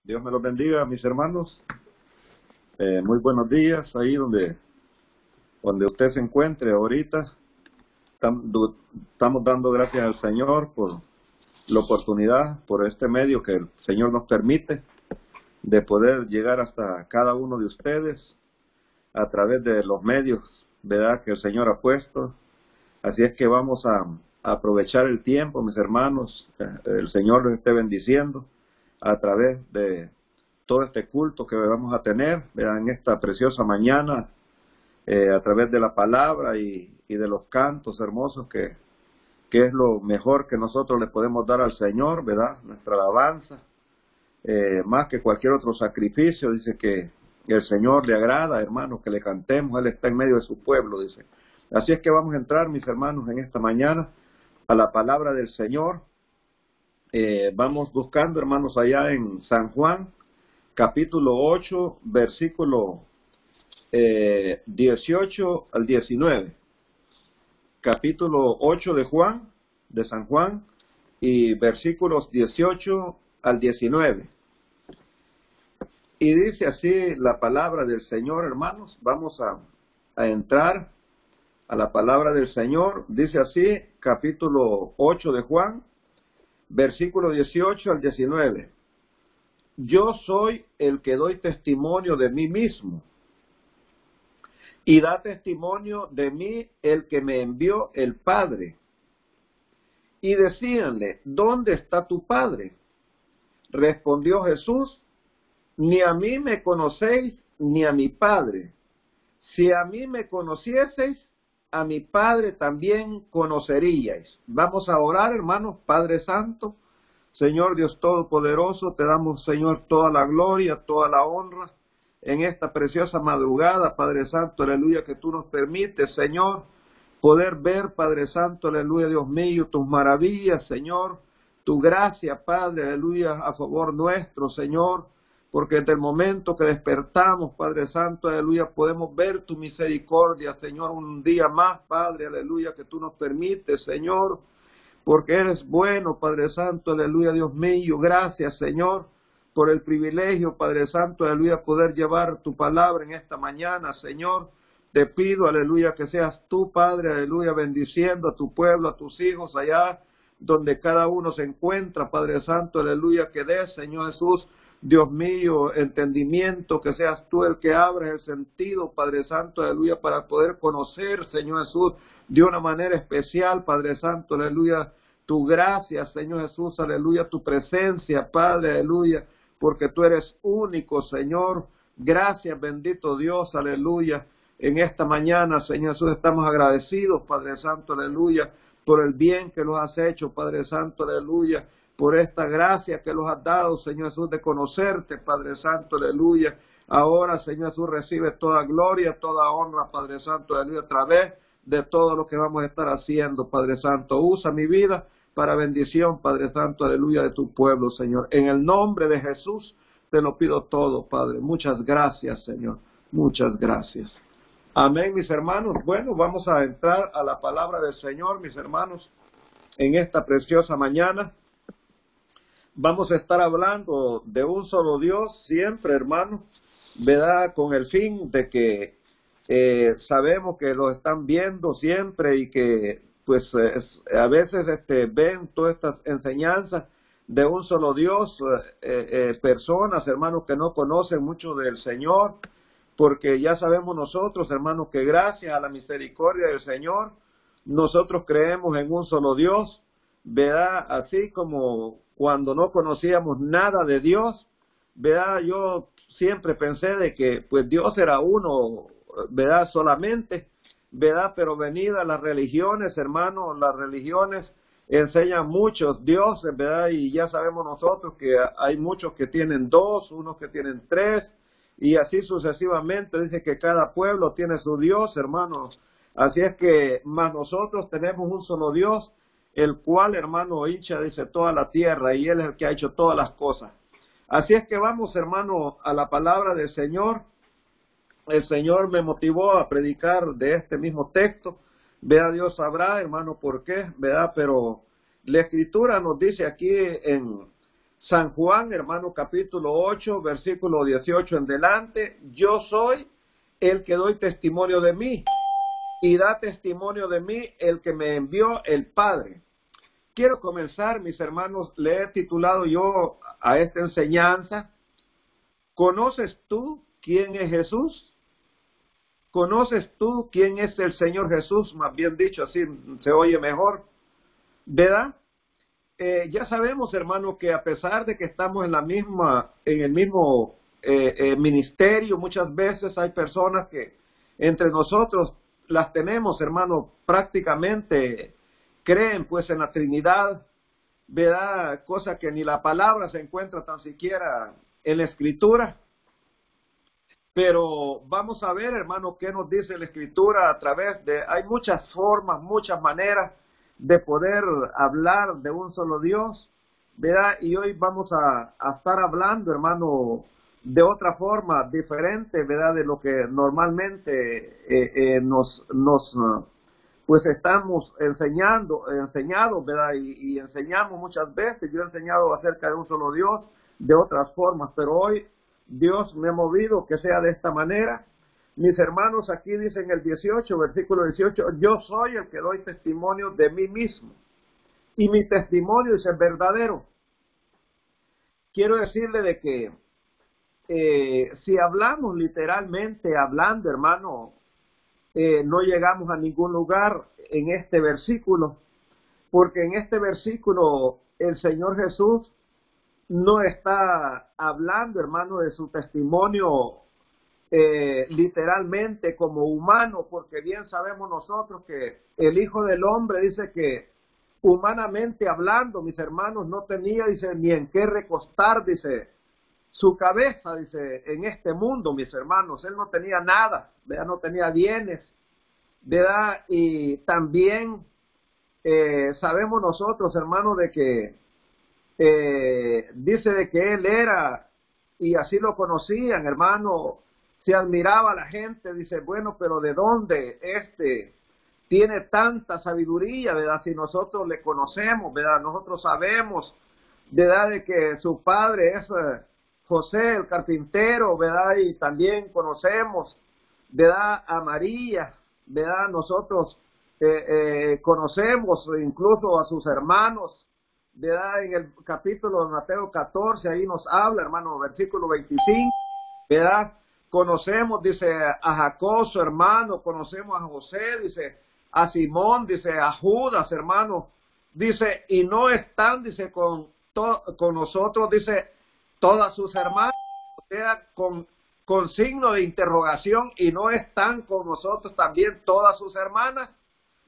Dios me los bendiga, mis hermanos. Muy buenos días ahí donde usted se encuentre ahorita. Estamos dando gracias al Señor por la oportunidad, por este medio que el Señor nos permite de poder llegar hasta cada uno de ustedes a través de los medios, ¿verdad?, que el Señor ha puesto. Así es que vamos a aprovechar el tiempo, mis hermanos. El Señor los esté bendiciendo a través de todo este culto que vamos a tener, ¿verdad?, en esta preciosa mañana, a través de la palabra y de los cantos hermosos que es lo mejor que nosotros le podemos dar al Señor, ¿verdad?, nuestra alabanza, más que cualquier otro sacrificio. Dice que el Señor le agrada, hermanos, que le cantemos. Él está en medio de su pueblo, dice. Así es que vamos a entrar, mis hermanos, en esta mañana a la palabra del Señor. Vamos buscando, hermanos, allá en San Juan, capítulo 8, versículo 18 al 19. Capítulo 8 de San Juan, y versículos 18 al 19. Y dice así la palabra del Señor, hermanos. Vamos a entrar a la palabra del Señor. Dice así, capítulo 8 de Juan, versículo 18 al 19. Yo soy el que doy testimonio de mí mismo, y da testimonio de mí el que me envió el Padre. Y decíanle, ¿dónde está tu Padre? Respondió Jesús, ni a mí me conocéis, ni a mi Padre. Si a mí me conocieseis, a mi Padre también conoceríais. Vamos a orar, hermanos. Padre Santo, Señor Dios Todopoderoso, te damos, Señor, toda la gloria, toda la honra en esta preciosa madrugada, Padre Santo, aleluya, que tú nos permites, Señor, poder ver, Padre Santo, aleluya, Dios mío, tus maravillas, Señor, tu gracia, Padre, aleluya, a favor nuestro, Señor, porque desde el momento que despertamos, Padre Santo, aleluya, podemos ver tu misericordia, Señor, un día más, Padre, aleluya, que tú nos permites, Señor, porque eres bueno, Padre Santo, aleluya, Dios mío. Gracias, Señor, por el privilegio, Padre Santo, aleluya, poder llevar tu palabra en esta mañana, Señor. Te pido, aleluya, que seas tú, Padre, aleluya, bendiciendo a tu pueblo, a tus hijos allá donde cada uno se encuentra, Padre Santo, aleluya, que des, Señor Jesús, Dios mío, entendimiento, que seas tú el que abres el sentido, Padre Santo, aleluya, para poder conocer, Señor Jesús, de una manera especial, Padre Santo, aleluya, tu gracia, Señor Jesús, aleluya, tu presencia, Padre, aleluya, porque tú eres único, Señor. Gracias, bendito Dios, aleluya. En esta mañana, Señor Jesús, estamos agradecidos, Padre Santo, aleluya, por el bien que nos has hecho, Padre Santo, aleluya, por esta gracia que nos has dado, Señor Jesús, de conocerte, Padre Santo, aleluya. Ahora, Señor Jesús, recibe toda gloria, toda honra, Padre Santo, aleluya, a través de todo lo que vamos a estar haciendo, Padre Santo. Usa mi vida para bendición, Padre Santo, aleluya, de tu pueblo, Señor. En el nombre de Jesús te lo pido todo, Padre. Muchas gracias, Señor. Muchas gracias. Amén, mis hermanos. Bueno, vamos a entrar a la palabra del Señor, mis hermanos, en esta preciosa mañana. Vamos a estar hablando de un solo Dios siempre, hermanos, ¿verdad? Con el fin de que sabemos que lo están viendo siempre y que pues a veces ven todas estas enseñanzas de un solo Dios, personas, hermanos, que no conocen mucho del Señor, porque ya sabemos nosotros, hermanos, que gracias a la misericordia del Señor, nosotros creemos en un solo Dios, ¿verdad? Así como cuando no conocíamos nada de Dios, ¿verdad? Yo siempre pensé de que pues Dios era uno, ¿verdad? Solamente, ¿verdad? Pero venidas las religiones, hermanos, las religiones enseñan muchos dioses, ¿verdad? Y ya sabemos nosotros que hay muchos que tienen dos, unos que tienen tres, y así sucesivamente. Dice que cada pueblo tiene su Dios, hermanos. Así es que más nosotros tenemos un solo Dios, el cual, hermano, hincha, dice, toda la tierra, y Él es el que ha hecho todas las cosas. Así es que vamos, hermano, a la palabra del Señor. El Señor me motivó a predicar de este mismo texto. Vea, Dios sabrá, hermano, por qué, ¿verdad? Pero la Escritura nos dice aquí en San Juan, hermano, capítulo 8, versículo 18 en delante. Yo soy el que doy testimonio de mí, y da testimonio de mí el que me envió el Padre. Quiero comenzar, mis hermanos, le he titulado yo a esta enseñanza: ¿conoces tú quién es Jesús? ¿Conoces tú quién es el Señor Jesús? Más bien dicho, así se oye mejor, ¿verdad? Ya sabemos, hermano, que a pesar de que estamos en el mismo ministerio, muchas veces hay personas que entre nosotros las tenemos, hermano, prácticamente creen pues en la Trinidad, ¿verdad? Cosa que ni la palabra se encuentra tan siquiera en la Escritura. Pero vamos a ver, hermano, qué nos dice la Escritura a través de... Hay muchas formas, muchas maneras de poder hablar de un solo Dios, ¿verdad? Y hoy vamos a estar hablando, hermano, de otra forma diferente, ¿verdad? De lo que normalmente pues estamos enseñados, ¿verdad? Y enseñamos muchas veces. Yo he enseñado acerca de un solo Dios de otras formas, pero hoy Dios me ha movido que sea de esta manera. Mis hermanos, aquí dicen el 18, versículo 18, yo soy el que doy testimonio de mí mismo, y mi testimonio es el verdadero. Quiero decirle de que si hablamos literalmente, hablando, hermano, no llegamos a ningún lugar en este versículo, porque en este versículo el Señor Jesús no está hablando, hermano, de su testimonio literalmente como humano, porque bien sabemos nosotros que el Hijo del Hombre dice que humanamente hablando, mis hermanos, no tenía, dice, ni en qué recostar, dice, su cabeza, dice, en este mundo, mis hermanos. Él no tenía nada, ¿verdad? No tenía bienes, ¿verdad? Y también sabemos nosotros, hermanos, de que dice de que él era, y así lo conocían, hermano, se admiraba a la gente, dice, bueno, pero ¿de dónde tiene tanta sabiduría, verdad? Si nosotros le conocemos, verdad, nosotros sabemos, verdad, de que su padre es José el carpintero, verdad, y también conocemos, verdad, a María, verdad, nosotros conocemos incluso a sus hermanos, ¿verdad? En el capítulo de Mateo 14, ahí nos habla, hermano, versículo 25, ¿verdad? Conocemos, dice, a Jacob, su hermano, conocemos a José, dice, a Simón, dice, a Judas, hermano, dice, y no están, dice, con nosotros, dice, todas sus hermanas, o sea, con signo de interrogación, y no están con nosotros también todas sus hermanas,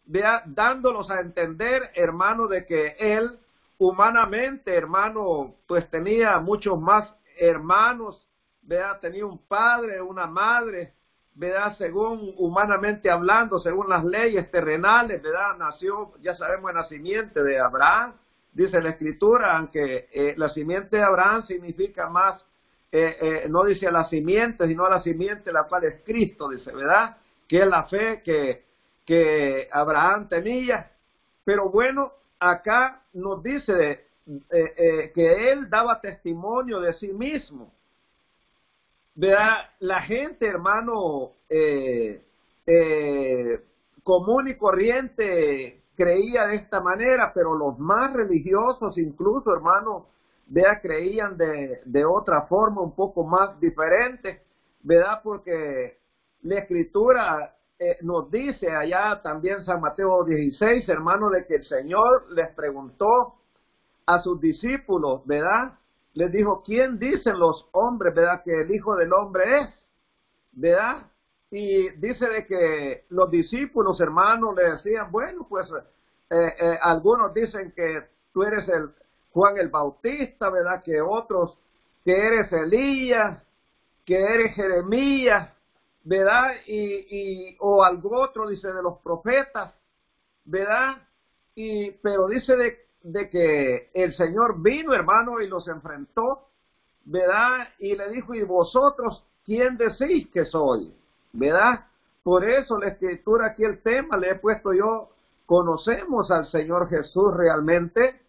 vea, dándonos a entender, hermano, de que él humanamente, hermano, pues tenía muchos más hermanos, vea, tenía un padre, una madre, vea, según humanamente hablando, según las leyes terrenales, vea, nació, ya sabemos, el nacimiento de Abraham, dice la Escritura, aunque la simiente de Abraham significa más, no dice la simiente, sino la simiente, la cual es Cristo, dice, ¿verdad? Que es la fe que Abraham tenía. Pero bueno, acá nos dice que él daba testimonio de sí mismo. ¿Verdad? La gente, hermano, común y corriente creía de esta manera, pero los más religiosos incluso, hermano, vea, creían de otra forma, un poco más diferente, ¿verdad? Porque la Escritura nos dice allá también San Mateo 16, hermano, de que el Señor les preguntó a sus discípulos, ¿verdad? Les dijo, ¿quién dicen los hombres, verdad, que el Hijo del Hombre es? ¿Verdad? Y dice de que los discípulos, hermanos, le decían, bueno, pues algunos dicen que tú eres el Juan el Bautista, ¿verdad? Que otros que eres Elías, que eres Jeremías, ¿verdad? O algo otro, dice, de los profetas, ¿verdad? Pero dice de que el Señor vino, hermano, y los enfrentó, ¿verdad? Y le dijo, ¿y vosotros quién decís que soy? ¿Verdad? Por eso la Escritura, aquí el tema le he puesto yo, conocemos al Señor Jesús realmente,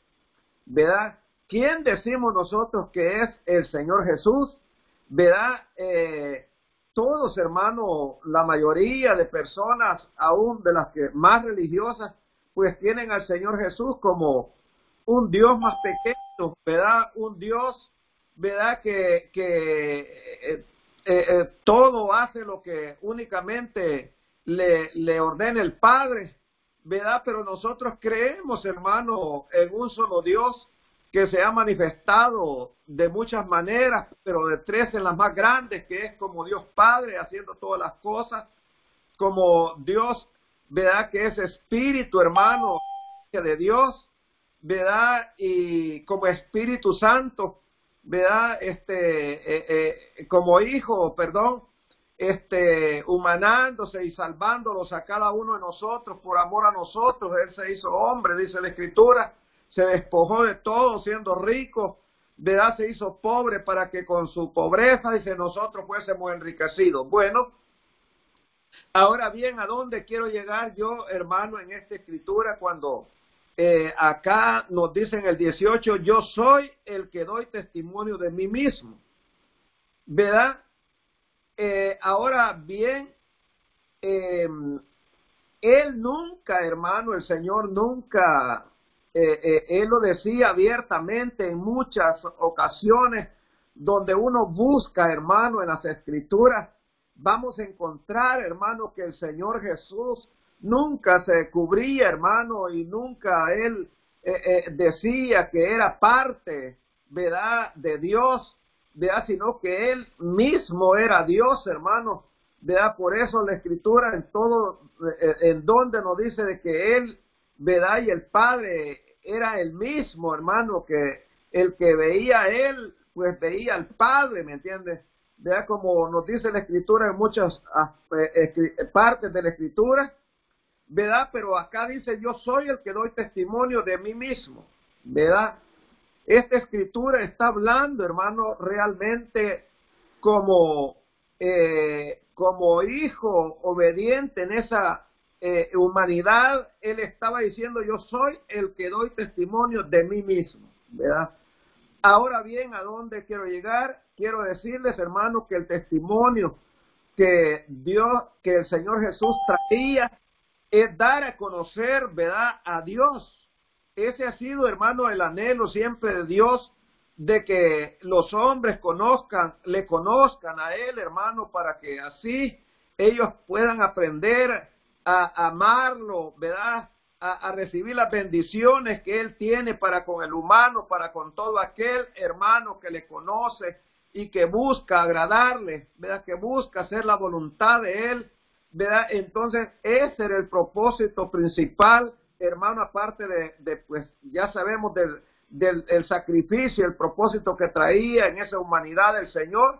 ¿verdad? ¿quién decimos nosotros que es el Señor Jesús? ¿Verdad? Todos, hermanos, la mayoría de personas, aún de las que más religiosas, pues tienen al Señor Jesús como un Dios más pequeño, ¿verdad? Un Dios, ¿verdad? Que todo hace lo que únicamente le ordena el Padre, ¿verdad? Pero nosotros creemos, hermano, en un solo Dios que se ha manifestado de muchas maneras, pero de tres en las más grandes, que es como Dios Padre haciendo todas las cosas, como Dios, ¿verdad? Que es Espíritu, hermano, de Dios, ¿verdad? Y como Espíritu Santo, ¿verdad? Como Hijo, perdón, humanándose y salvándolos a cada uno de nosotros por amor a nosotros. Él se hizo hombre, dice la Escritura, se despojó de todo siendo rico, ¿verdad? Se hizo pobre para que con su pobreza, dice, nosotros fuésemos enriquecidos. Bueno, ahora bien, ¿a dónde quiero llegar yo, hermano, en esta Escritura cuando acá nos dice en el 18, yo soy el que doy testimonio de mí mismo, ¿verdad? Ahora bien, él nunca, hermano, el Señor nunca, él lo decía abiertamente en muchas ocasiones, donde uno busca, hermano, en las Escrituras, vamos a encontrar, hermano, que el Señor Jesús nunca se cubría, hermano, y nunca él decía que era parte, ¿verdad?, de Dios, ¿verdad?, sino que él mismo era Dios, hermano, ¿verdad? Por eso la Escritura en todo, en donde nos dice de que él, ¿verdad?, y el Padre era el mismo, hermano, que el que veía a él, pues veía al Padre, ¿me entiendes? ¿Verdad? Como nos dice la Escritura en muchas partes de la Escritura, ¿verdad? Pero acá dice, yo soy el que doy testimonio de mí mismo, ¿verdad? Esta Escritura está hablando, hermano, realmente como, como hijo obediente en esa humanidad. Él estaba diciendo, yo soy el que doy testimonio de mí mismo, ¿verdad? Ahora bien, ¿a dónde quiero llegar? Quiero decirles, hermano, que el testimonio que Dios, que el Señor Jesús traía, es dar a conocer, ¿verdad?, a Dios. Ese ha sido, hermano, el anhelo siempre de Dios, de que los hombres le conozcan a Él, hermano, para que así ellos puedan aprender a amarlo, ¿verdad?, a recibir las bendiciones que Él tiene para con el humano, para con todo aquel hermano que le conoce y que busca agradarle, ¿verdad?, que busca hacer la voluntad de Él, ¿verdad? Entonces, ese era el propósito principal, hermano, aparte pues, ya sabemos del sacrificio, el propósito que traía en esa humanidad el Señor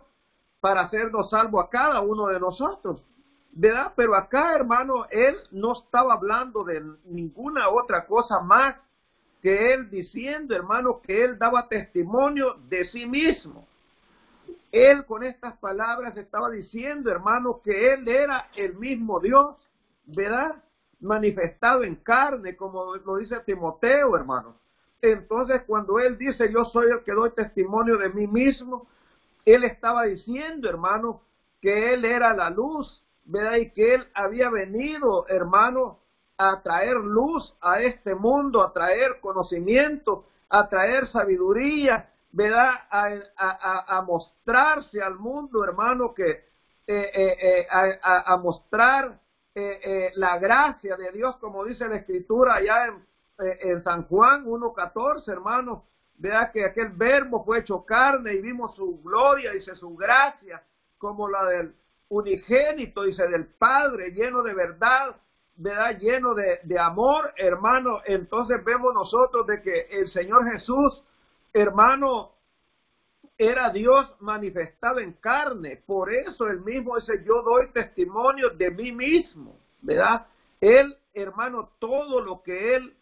para hacernos salvos a cada uno de nosotros, ¿verdad? Pero acá, hermano, él no estaba hablando de ninguna otra cosa más que él diciendo, hermano, que él daba testimonio de sí mismo. Él con estas palabras estaba diciendo, hermano, que él era el mismo Dios, ¿verdad?, manifestado en carne, como lo dice Timoteo, hermano. Entonces, cuando él dice, yo soy el que doy testimonio de mí mismo, él estaba diciendo, hermano, que él era la luz, ¿verdad?, y que él había venido, hermano, a traer luz a este mundo, a traer conocimiento, a traer sabiduría, ¿verdad?, a mostrarse al mundo, hermano, que a mostrar la gracia de Dios, como dice la Escritura allá en San Juan 1:14, hermano, ¿verdad?, que aquel verbo fue hecho carne y vimos su gloria, dice, su gracia, como la del unigénito, dice, del Padre, lleno de verdad, ¿verdad?, lleno de amor, hermano. Entonces vemos nosotros de que el Señor Jesús, hermano, era Dios manifestado en carne. Por eso él mismo dice, yo doy testimonio de mí mismo, ¿verdad? Él, hermano, todo lo que él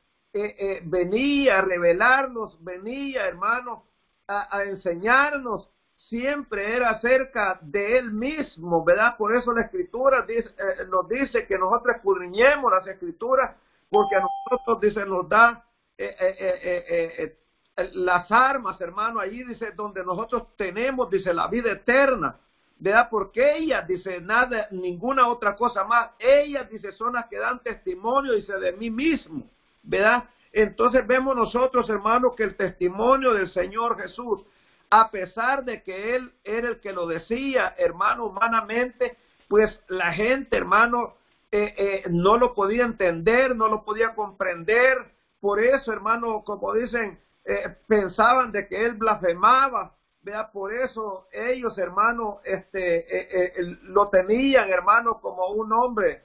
venía a revelarnos, venía, hermano, a enseñarnos, siempre era acerca de él mismo, ¿verdad? Por eso la Escritura nos dice que nosotros escudriñemos las Escrituras, porque a nosotros, dice, nos da las armas, hermano, allí dice, donde nosotros tenemos, dice, la vida eterna, ¿verdad? Porque ellas, dice, nada, ninguna otra cosa más, ellas, dice, son las que dan testimonio, dice, de mí mismo, ¿verdad? Entonces vemos nosotros, hermano, que el testimonio del Señor Jesús, a pesar de que Él era el que lo decía, hermano, humanamente, pues la gente, hermano, no lo podía entender, no lo podía comprender. Por eso, hermano, como dicen, pensaban de que Él blasfemaba, ¿verdad? Por eso ellos, hermano, lo tenían, hermano, como un hombre,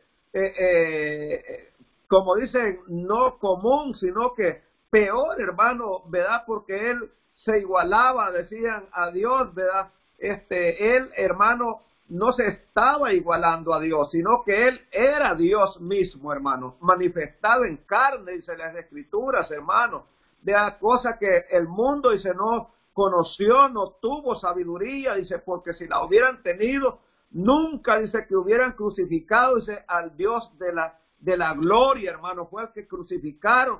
como dicen, no común, sino que peor, hermano, ¿verdad? Porque Él se igualaba, decían, a Dios, ¿verdad? Él, hermano, no se estaba igualando a Dios, sino que Él era Dios mismo, hermano, manifestado en carne, dice las Escrituras, hermano, de la cosa que el mundo, dice, no conoció, no tuvo sabiduría, dice, porque si la hubieran tenido, nunca, dice, que hubieran crucificado, dice, al Dios de la gloria, hermano, fue el que crucificaron,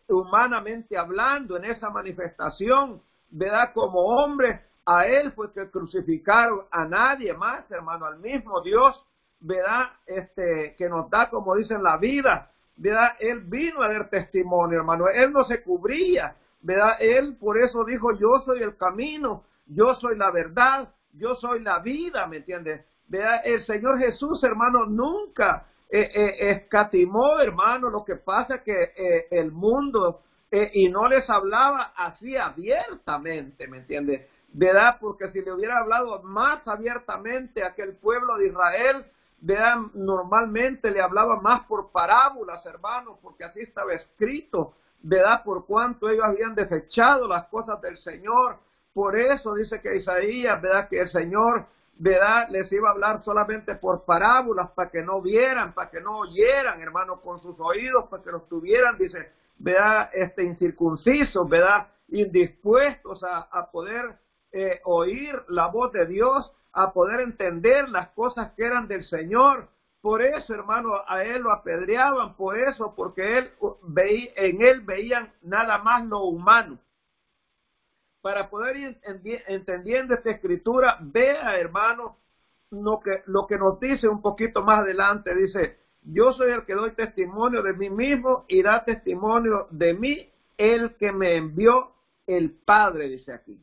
humanamente hablando, en esa manifestación, ¿verdad? Como hombre, a Él fue que crucificaron, a nadie más, hermano, al mismo Dios, ¿verdad? Que nos da, como dicen, la vida, ¿verdad? Él vino a dar testimonio, hermano, Él no se cubría, ¿verdad? Él por eso dijo, yo soy el camino, yo soy la verdad, yo soy la vida, ¿me entiendes? ¿Verdad? El Señor Jesús, hermano, nunca escatimó, hermano, lo que pasa que el mundo, y no les hablaba así abiertamente, ¿me entiendes? ¿Verdad? Porque si le hubiera hablado más abiertamente a aquel pueblo de Israel, ¿verdad? Normalmente le hablaba más por parábolas, hermano, porque así estaba escrito, ¿verdad? Por cuanto ellos habían desechado las cosas del Señor. Por eso dice que Isaías, ¿verdad? Que el Señor, ¿verdad? Les iba a hablar solamente por parábolas, para que no vieran, para que no oyeran, hermano, con sus oídos, para que los tuvieran, dice, ¿verdad? Incircuncisos, ¿verdad? Indispuestos a poder oír la voz de Dios, a poder entender las cosas que eran del Señor. Por eso, hermano, a Él lo apedreaban, por eso, porque en Él veían nada más lo humano. Para poder ir entendiendo esta escritura, vea, hermano, lo que nos dice un poquito más adelante. Dice, yo soy el que doy testimonio de mí mismo y da testimonio de mí el que me envió el Padre, dice aquí.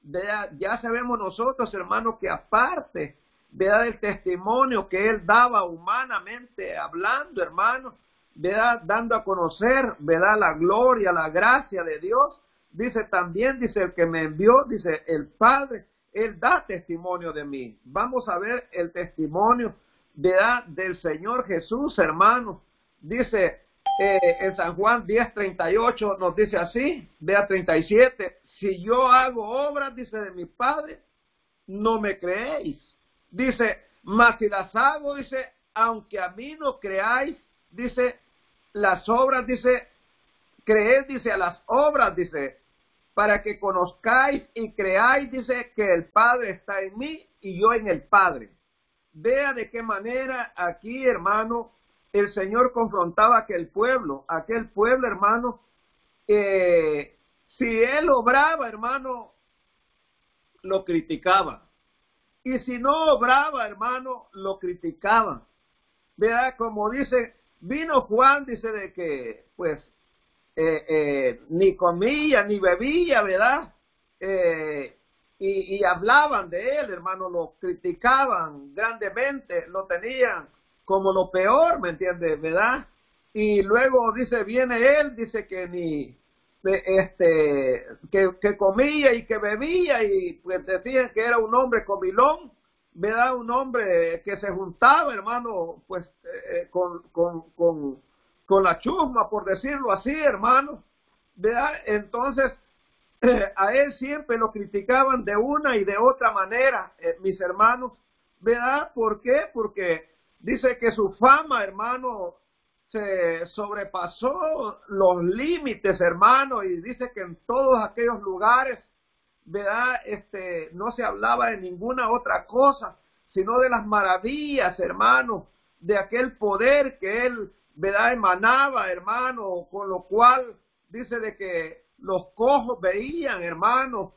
Ya sabemos nosotros, hermano, que aparte, ¿verdad? Del testimonio que Él daba humanamente hablando, hermano, ¿verdad? Dando a conocer, ¿verdad? La gloria, la gracia de Dios. Dice también, dice el que me envió, dice el Padre, Él da testimonio de mí. Vamos a ver el testimonio, ¿verdad? Del Señor Jesús, hermano. Dice en San Juan 10:38 nos dice así, vea 37, si yo hago obras, dice, de mi Padre, no me creéis. Dice, mas si las hago, dice, aunque a mí no creáis, dice, las obras, dice, creed, dice, a las obras, dice, para que conozcáis y creáis, dice, que el Padre está en mí y yo en el Padre. Vea de qué manera aquí, hermano, el Señor confrontaba a aquel pueblo, hermano, si Él obraba, hermano, lo criticaba. Y si no obraba, hermano, lo criticaban. ¿Verdad? Como dice, vino Juan, dice de que, pues, ni comía, ni bebía, ¿verdad? Y hablaban de él, hermano, lo criticaban grandemente, lo tenían como lo peor, ¿me entiendes? ¿Verdad? Y luego dice, viene él, dice que ni, que comía y que bebía, y pues decían que era un hombre comilón, ¿verdad? Un hombre que se juntaba, hermano, pues con la chusma, por decirlo así, hermano, ¿verdad? Entonces, a él siempre lo criticaban de una y de otra manera, mis hermanos, ¿verdad? ¿Por qué? Porque dice que su fama, hermano, se sobrepasó los límites, hermano, y dice que en todos aquellos lugares, ¿verdad? No se hablaba de ninguna otra cosa, sino de las maravillas, hermano, de aquel poder que él, ¿verdad? Emanaba, hermano, con lo cual dice de que los cojos veían, hermanos,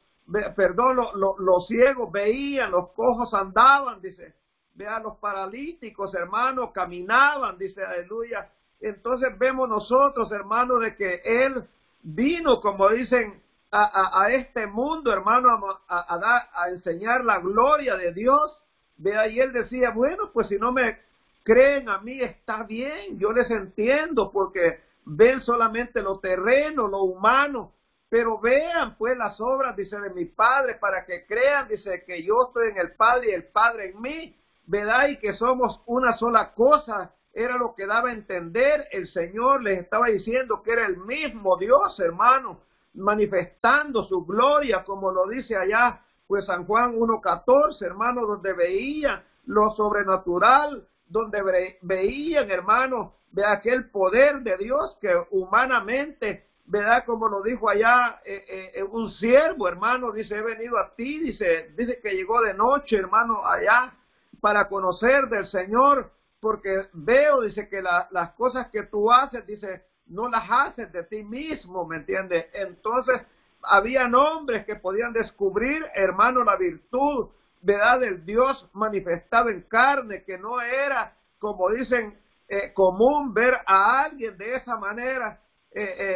perdón, los ciegos veían, los cojos andaban, dice, vea, los paralíticos, hermanos, caminaban, dice, aleluya. Entonces vemos nosotros, hermanos, de que Él vino, como dicen, a este mundo, hermano, a enseñar la gloria de Dios. Vea, y Él decía, bueno, pues si no me creen a mí, está bien, yo les entiendo, porque ven solamente lo terreno, lo humano, pero vean pues las obras, dice, de mi Padre, para que crean, dice, que yo estoy en el Padre y el Padre en mí, ¿verdad? Y que somos una sola cosa. Era lo que daba a entender. El Señor les estaba diciendo que era el mismo Dios, hermano, manifestando su gloria, como lo dice allá, pues San Juan 1:14, hermano, donde veían lo sobrenatural, donde veían, hermano, de aquel poder de Dios que humanamente, ¿verdad? Como lo dijo allá un siervo, hermano, dice, he venido a ti, dice que llegó de noche, hermano, allá para conocer del Señor, porque veo, dice, que las cosas que tú haces, dice, no las haces de ti mismo, ¿me entiendes? Entonces, habían hombres que podían descubrir, hermano, la virtud, ¿verdad?, del Dios manifestado en carne, que no era, como dicen, común ver a alguien de esa manera,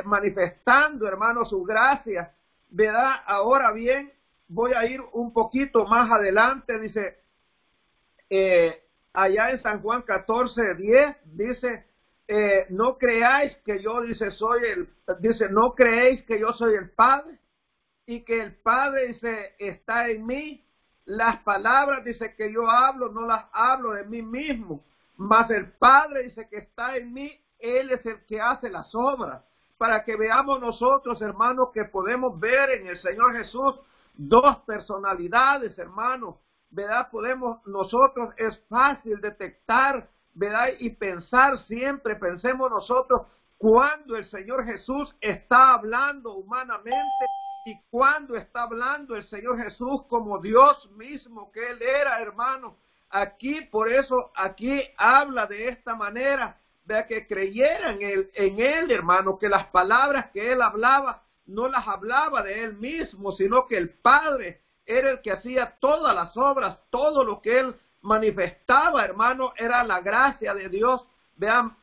manifestando, hermano, su gracia, ¿verdad? Ahora bien, voy a ir un poquito más adelante, dice, allá en San Juan 14:10, dice, no creáis que yo, dice, no creéis que yo soy el Padre, y que el Padre, dice, está en mí. Las palabras, dice, que yo hablo, no las hablo de mí mismo, mas el Padre, dice, que está en mí, Él es el que hace las obras, para que veamos nosotros, hermanos, que podemos ver en el Señor Jesús dos personalidades, hermanos, ¿verdad? Podemos nosotros, es fácil detectar, ¿verdad? Y pensar siempre, pensemos nosotros, cuando el Señor Jesús está hablando humanamente y cuando está hablando el Señor Jesús como Dios mismo que Él era, hermano. Aquí, por eso, aquí habla de esta manera, de que creyeran en él, hermano, que las palabras que Él hablaba, no las hablaba de Él mismo, sino que el Padre era el que hacía todas las obras, todo lo que Él manifestaba, hermano, era la gracia de Dios. Vean,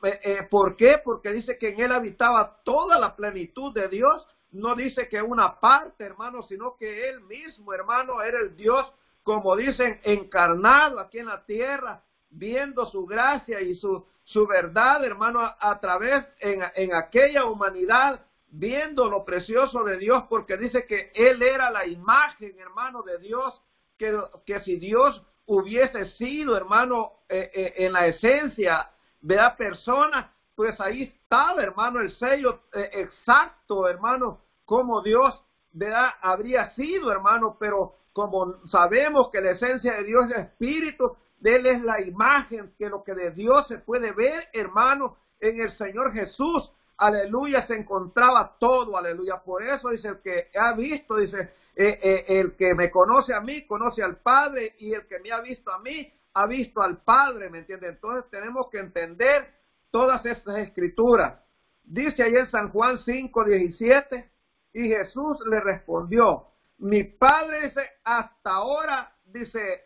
¿por qué? Porque dice que en Él habitaba toda la plenitud de Dios. No dice que una parte, hermano, sino que Él mismo, hermano, era el Dios, como dicen, encarnado aquí en la tierra, viendo su gracia y su verdad, hermano, a través en aquella humanidad, viendo lo precioso de Dios, porque dice que Él era la imagen, hermano, de Dios, que si Dios hubiese sido, hermano, en la esencia de la persona, pues ahí estaba, hermano, el sello exacto, hermano, como Dios, ¿verdad?, habría sido, hermano, pero como sabemos que la esencia de Dios es espíritu, de Él es la imagen, que lo que de Dios se puede ver, hermano, en el Señor Jesús, aleluya, se encontraba todo, aleluya. Por eso dice, el que ha visto, dice, el que me conoce a mí, conoce al Padre, y el que me ha visto a mí, ha visto al Padre, ¿me entiende? Entonces tenemos que entender todas estas escrituras. Dice ahí en San Juan 5:17, y Jesús le respondió, mi Padre, dice, hasta ahora, dice,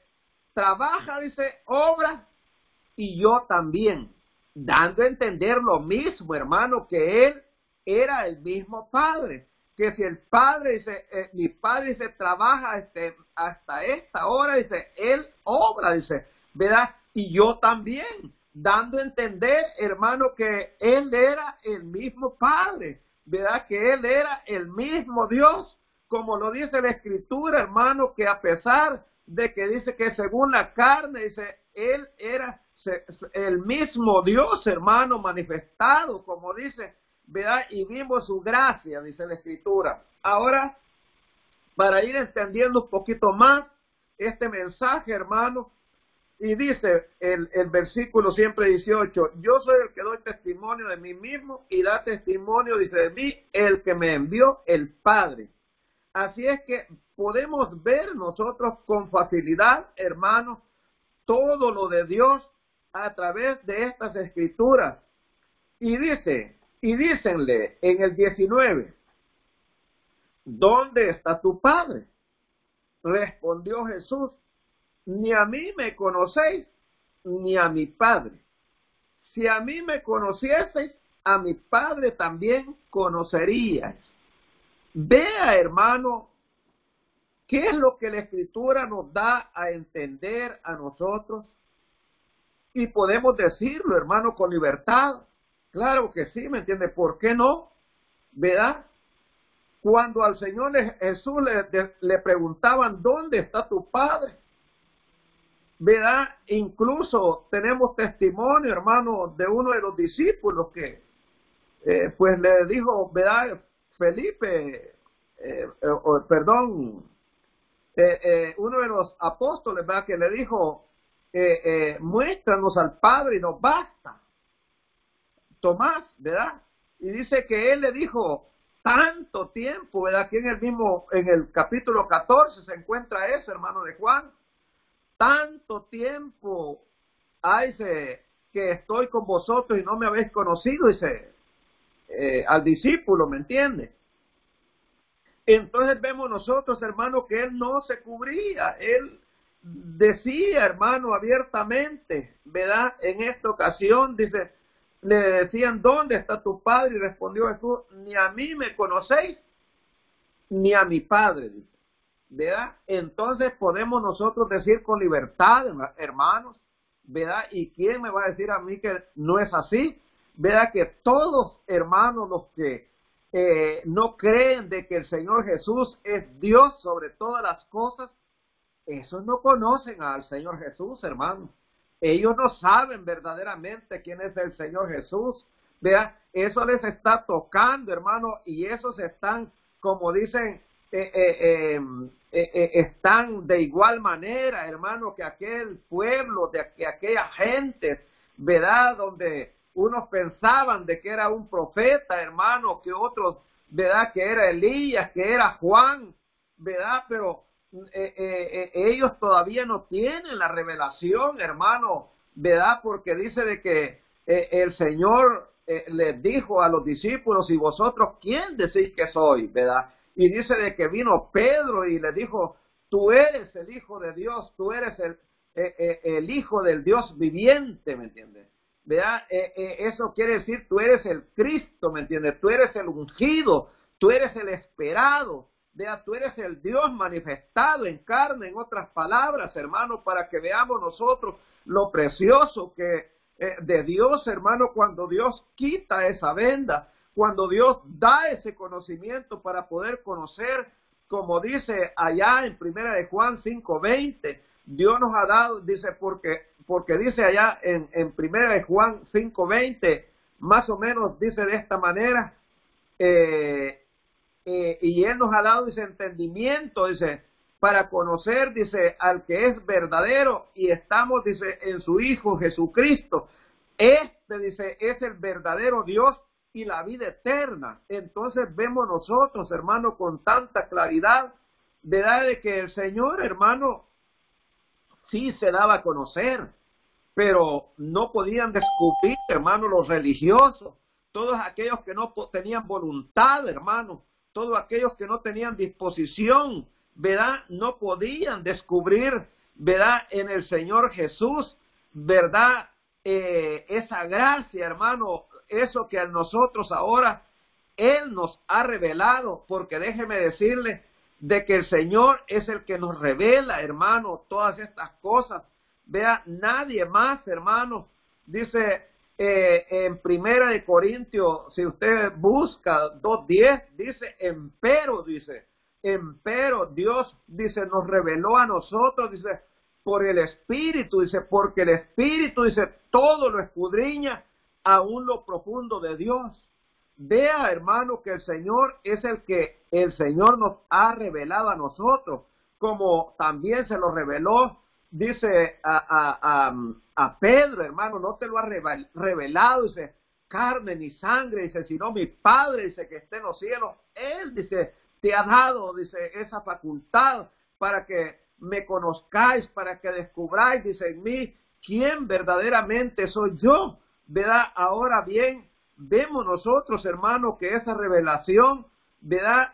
trabaja, dice, obra, y yo también, dando a entender lo mismo, hermano, que Él era el mismo Padre, que si el Padre, dice, mi Padre, dice, trabaja hasta esta hora, dice, Él obra, dice, ¿verdad? Y yo también, dando a entender, hermano, que Él era el mismo Padre, ¿verdad? Que Él era el mismo Dios, como lo dice la Escritura, hermano, que a pesar de que dice que según la carne, dice, Él era el mismo Dios, hermano, manifestado, como dice, ¿verdad? Y vimos su gracia, dice la Escritura. Ahora, para ir entendiendo un poquito más este mensaje, hermano, y dice el versículo siempre 18, yo soy el que doy testimonio de mí mismo y da testimonio, dice, de mí el que me envió, el Padre. Así es que podemos ver nosotros con facilidad, hermanos, todo lo de Dios a través de estas escrituras. Y dice, y dícenle en el 19, ¿dónde está tu Padre? Respondió Jesús, ni a mí me conocéis, ni a mi Padre. Si a mí me conocieseis, a mi Padre también conoceríais. Vea, hermano, qué es lo que la Escritura nos da a entender a nosotros. Y podemos decirlo, hermano, con libertad. Claro que sí, ¿me entiende? ¿Por qué no? ¿Verdad? Cuando al Señor Jesús le preguntaban, ¿dónde está tu Padre? ¿Verdad? Incluso tenemos testimonio, hermano, de uno de los discípulos que, pues le dijo, ¿verdad? Felipe, uno de los apóstoles, ¿verdad? Que le dijo, muéstranos al Padre y nos basta. Tomás, ¿verdad? Y dice que él le dijo, tanto tiempo, ¿verdad? Aquí en el capítulo 14 se encuentra eso, hermano de Juan. Tanto tiempo dice, que estoy con vosotros y no me habéis conocido, dice, al discípulo, ¿me entiende? Entonces vemos nosotros, hermano, que él no se cubría, él decía, hermano, abiertamente, ¿verdad? En esta ocasión, dice, le decían, ¿dónde está tu Padre? Y respondió Jesús, ni a mí me conocéis, ni a mi Padre, dice. ¿Verdad? Entonces podemos nosotros decir con libertad, hermanos, ¿verdad? ¿Y quién me va a decir a mí que no es así? ¿Verdad? Que todos, hermanos, los que no creen de que el Señor Jesús es Dios sobre todas las cosas, esos no conocen al Señor Jesús, hermanos. Ellos no saben verdaderamente quién es el Señor Jesús. ¿Verdad? Eso les está tocando, hermano, y esos están, como dicen, están de igual manera, hermano, que aquel pueblo, que aquella gente, ¿verdad? Donde unos pensaban de que era un profeta, hermano, que otros, ¿verdad? Que era Elías, que era Juan, ¿verdad? Pero ellos todavía no tienen la revelación, hermano, ¿verdad? Porque dice de que el Señor les dijo a los discípulos, ¿y vosotros quién decís que soy? ¿Verdad? Y dice de que vino Pedro y le dijo, tú eres el Hijo de Dios, tú eres el Hijo del Dios viviente, ¿me entiendes? ¿Verdad? Eso quiere decir, tú eres el Cristo, ¿me entiendes? Tú eres el ungido, tú eres el esperado, ¿verdad? Tú eres el Dios manifestado en carne, en otras palabras, hermano, para que veamos nosotros lo precioso que de Dios, hermano, cuando Dios quita esa venda, cuando Dios da ese conocimiento para poder conocer, como dice allá en Primera de Juan 5:20, Dios nos ha dado, dice, porque dice allá en Primera de Juan 5:20, más o menos dice de esta manera, y Él nos ha dado, dice, entendimiento, dice, para conocer, dice, al que es verdadero, y estamos, dice, en su Hijo Jesucristo. Dice, es el verdadero Dios y la vida eterna. Entonces vemos nosotros, hermano, con tanta claridad, ¿verdad? De que el Señor, hermano, sí se daba a conocer, pero no podían descubrir, hermano, los religiosos, todos aquellos que no tenían voluntad, hermano, todos aquellos que no tenían disposición, ¿verdad? No podían descubrir, ¿verdad? En el Señor Jesús, ¿verdad? Esa gracia, hermano, eso que a nosotros ahora Él nos ha revelado, porque déjeme decirle de que el Señor es el que nos revela, hermano, todas estas cosas. Vea, nadie más, hermano, dice en Primera de Corintios, si usted busca 2:10, dice, empero Dios, dice, nos reveló a nosotros, dice, por el Espíritu, dice, porque el Espíritu, dice, todo lo escudriña, aún lo profundo de Dios. Vea, hermano, que el Señor es el que el Señor nos ha revelado a nosotros, como también se lo reveló, dice, a Pedro, hermano, no te lo ha revelado, dice, carne ni sangre, dice, sino mi Padre, dice, que esté en los cielos. Él, dice, te ha dado, dice, esa facultad para que me conozcáis, para que descubráis, dice, en mí, quién verdaderamente soy yo, ¿verdad? Ahora bien, vemos nosotros, hermano, que esa revelación, ¿verdad?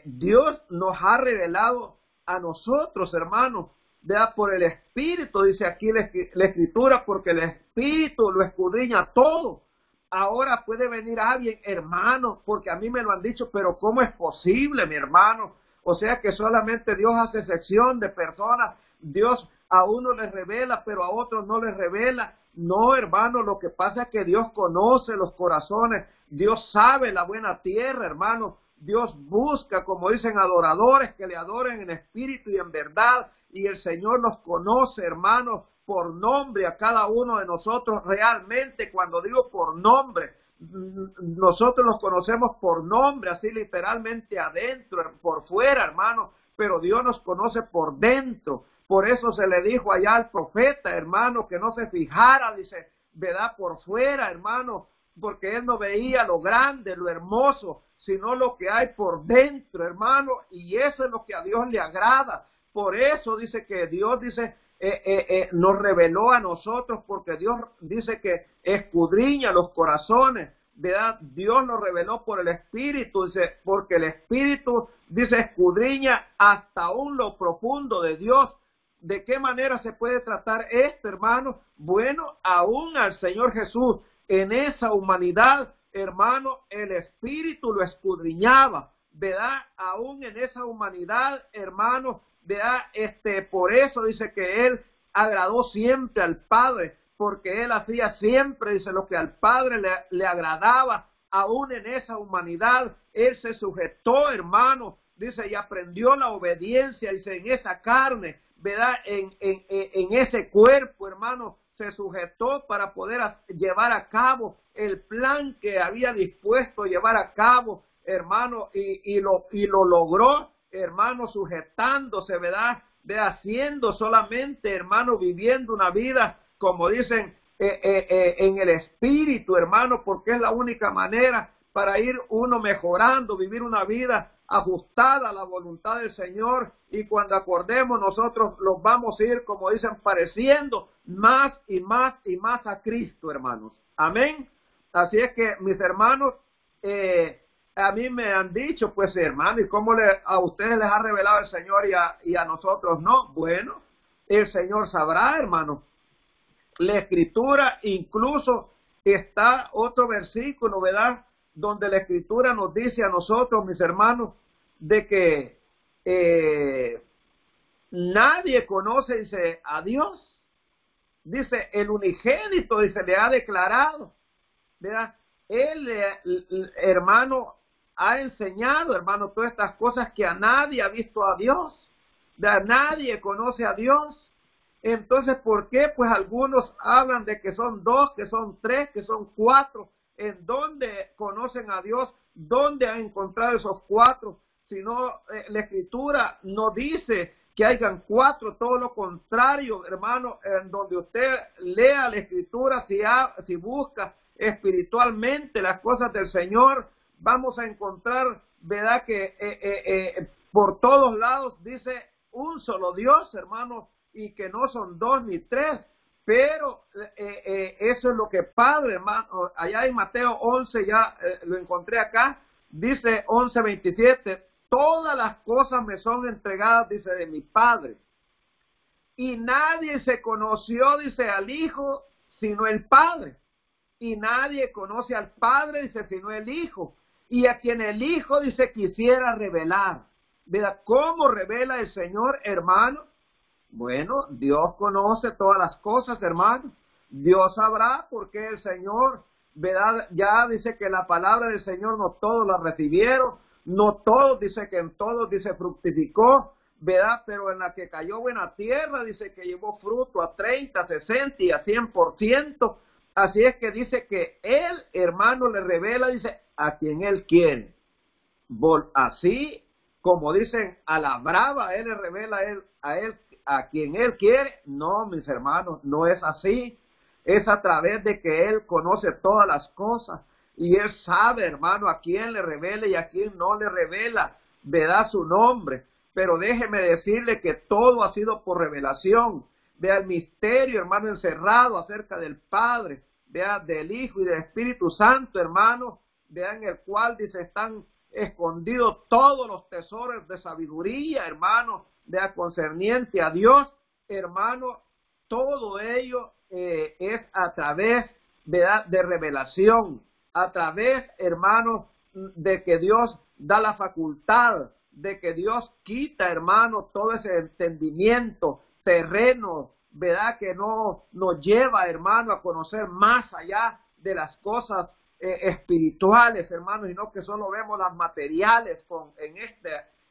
Dios nos ha revelado a nosotros, hermanos, ¿verdad? Por el Espíritu, dice aquí la Escritura, porque el Espíritu lo escudriña todo. Ahora puede venir alguien, hermano, porque a mí me lo han dicho, pero ¿cómo es posible, mi hermano? O sea que solamente Dios hace sección de personas. Dios a uno les revela, pero a otros no les revela. No, hermano, lo que pasa es que Dios conoce los corazones. Dios sabe la buena tierra, hermano. Dios busca, como dicen, adoradores que le adoren en espíritu y en verdad. Y el Señor los conoce, hermano, por nombre a cada uno de nosotros realmente. Cuando digo por nombre, nosotros los conocemos por nombre, así literalmente adentro, por fuera, hermano, pero Dios nos conoce por dentro. Por eso se le dijo allá al profeta, hermano, que no se fijara, dice, ¿verdad? Por fuera, hermano, porque él no veía lo grande, lo hermoso, sino lo que hay por dentro, hermano, y eso es lo que a Dios le agrada. Por eso dice que Dios dice, nos reveló a nosotros, porque Dios dice que escudriña los corazones, ¿verdad? Dios nos reveló por el Espíritu, dice, porque el Espíritu, dice, escudriña hasta aún lo profundo de Dios. ¿De qué manera se puede tratar esto, hermano? Bueno, aún al Señor Jesús, en esa humanidad, hermano, el Espíritu lo escudriñaba, ¿verdad? Aún en esa humanidad, hermano, ¿verdad? Por eso dice que Él agradó siempre al Padre, porque Él hacía siempre, dice, lo que al Padre le agradaba, aún en esa humanidad, Él se sujetó, hermano, dice, y aprendió la obediencia, dice, en esa carne, ¿verdad? En ese cuerpo, hermano, se sujetó para poder llevar a cabo el plan que había dispuesto llevar a cabo, hermano, y lo logró, hermano, sujetándose, ¿verdad? Haciendo solamente, hermano, viviendo una vida, como dicen, en el espíritu, hermano, porque es la única manera para ir uno mejorando, vivir una vida ajustada a la voluntad del Señor, y cuando acordemos nosotros los vamos a ir, como dicen, pareciendo más y más y más a Cristo, hermanos. Amén. Así es que, mis hermanos, a mí me han dicho, pues, hermano, ¿y cómo a ustedes les ha revelado el Señor y a nosotros no? Bueno, el Señor sabrá, hermano. La Escritura incluso está otro versículo, ¿verdad? Donde la Escritura nos dice a nosotros, mis hermanos, de que nadie conoce, dice, a Dios. Dice, el unigénito, dice, le ha declarado, ¿verdad? Él, hermano, ha enseñado, hermano, todas estas cosas que a nadie ha visto a Dios. ¿Verdad? Nadie conoce a Dios. Entonces, ¿por qué? Pues algunos hablan de que son 2, que son 3, que son 4. ¿En dónde conocen a Dios? ¿Dónde han encontrado esos 4? Si no, la Escritura no dice que hayan 4, todo lo contrario, hermano, en donde usted lea la Escritura, si busca espiritualmente las cosas del Señor, vamos a encontrar, ¿verdad? Que por todos lados dice un solo Dios, hermano, y que no son 2 ni 3, pero eso es lo que Padre, hermano, allá en Mateo 11, ya lo encontré acá, dice 11:27, todas las cosas me son entregadas, dice, de mi Padre, y nadie se conoció, dice, al Hijo, sino el Padre, y nadie conoce al Padre, dice, sino el Hijo, y a quien el Hijo, dice, quisiera revelar. ¿Verdad? ¿Cómo revela el Señor, hermano? Bueno, Dios conoce todas las cosas, hermano. Dios sabrá porque el Señor, ¿verdad? Ya dice que la palabra del Señor no todos la recibieron, no todos, dice que en todos, dice, fructificó, ¿verdad? Pero en la que cayó buena tierra, dice que llevó fruto a 30, 60 y a 100%. Así es que dice que Él, hermano, le revela, dice, a quien Él quiere. Así como dicen, a la brava, Él le revela a él a quien Él quiere. No, mis hermanos, no es así. Es a través de que Él conoce todas las cosas. Y Él sabe, hermano, a quién le revela y a quién no le revela, ¿verdad? Su nombre. Pero déjeme decirle que todo ha sido por revelación. Vea el misterio, hermano, encerrado acerca del Padre, vea del Hijo y del Espíritu Santo, hermano, vea en el cual dice están escondido todos los tesoros de sabiduría, hermano, ¿verdad? Concerniente a Dios, hermano, todo ello es a través, ¿verdad?, de revelación, a través, hermano, de que Dios da la facultad, de que Dios quita, hermano, todo ese entendimiento terreno, ¿verdad?, que no nos lleva, hermano, a conocer más allá de las cosas espirituales, hermano, y no que solo vemos las materiales